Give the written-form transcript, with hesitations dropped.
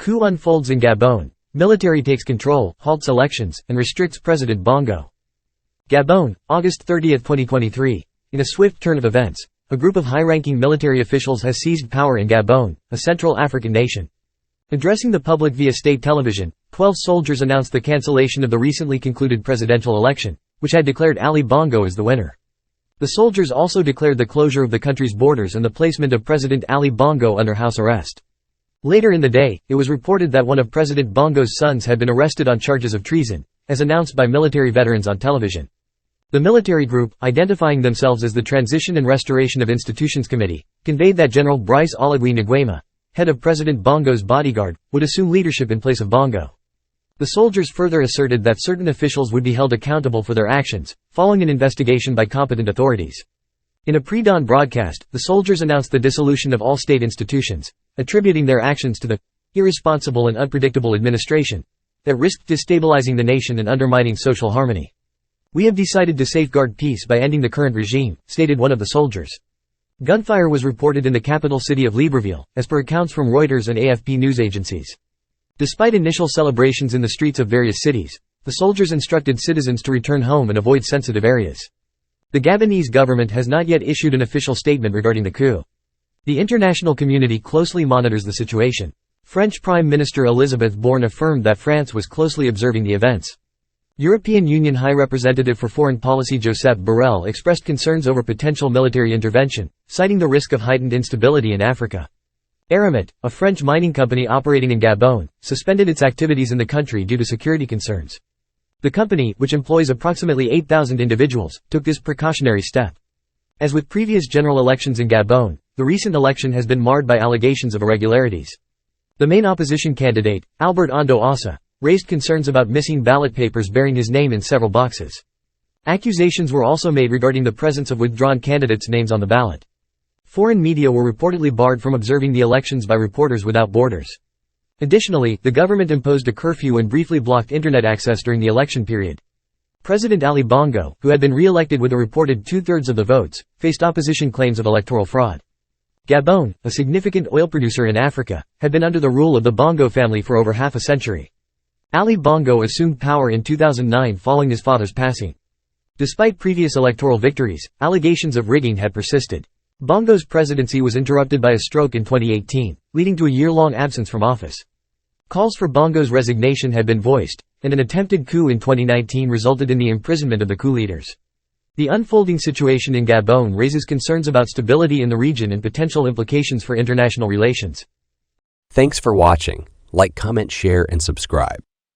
Coup unfolds in Gabon. Military takes control, halts elections, and restricts President Bongo. Gabon, August 30, 2023. In a swift turn of events, a group of high-ranking military officials has seized power in Gabon, a Central African nation. Addressing the public via state television, 12 soldiers announced the cancellation of the recently concluded presidential election, which had declared Ali Bongo as the winner. The soldiers also declared the closure of the country's borders and the placement of President Ali Bongo under house arrest. Later in the day, it was reported that one of President Bongo's sons had been arrested on charges of treason, as announced by military veterans on television. The military group, identifying themselves as the Transition and Restoration of Institutions Committee, conveyed that General Brice Oligui Nguema, head of President Bongo's bodyguard, would assume leadership in place of Bongo. The soldiers further asserted that certain officials would be held accountable for their actions, following an investigation by competent authorities. In a pre-dawn broadcast, the soldiers announced the dissolution of all state institutions, attributing their actions to the irresponsible and unpredictable administration that risked destabilizing the nation and undermining social harmony. "We have decided to safeguard peace by ending the current regime," stated one of the soldiers. Gunfire was reported in the capital city of Libreville, as per accounts from Reuters and AFP news agencies. Despite initial celebrations in the streets of various cities, the soldiers instructed citizens to return home and avoid sensitive areas. The Gabonese government has not yet issued an official statement regarding the coup. The international community closely monitors the situation. French Prime Minister Elisabeth Borne affirmed that France was closely observing the events. European Union High Representative for Foreign Policy Josep Borrell expressed concerns over potential military intervention, citing the risk of heightened instability in Africa. Eramet, a French mining company operating in Gabon, suspended its activities in the country due to security concerns. The company, which employs approximately 8,000 individuals, took this precautionary step. As with previous general elections in Gabon, the recent election has been marred by allegations of irregularities. The main opposition candidate, Albert Ondo Assa, raised concerns about missing ballot papers bearing his name in several boxes. Accusations were also made regarding the presence of withdrawn candidates' names on the ballot. Foreign media were reportedly barred from observing the elections by Reporters Without Borders. Additionally, the government imposed a curfew and briefly blocked internet access during the election period. President Ali Bongo, who had been re-elected with a reported two-thirds of the votes, faced opposition claims of electoral fraud. Gabon, a significant oil producer in Africa, had been under the rule of the Bongo family for over half a century. Ali Bongo assumed power in 2009 following his father's passing. Despite previous electoral victories, allegations of rigging had persisted. Bongo's presidency was interrupted by a stroke in 2018, leading to a year-long absence from office. Calls for Bongo's resignation had been voiced, and an attempted coup in 2019 resulted in the imprisonment of the coup leaders. The unfolding situation in Gabon raises concerns about stability in the region and potential implications for international relations. Thanks for watching. Like, comment, share, and subscribe.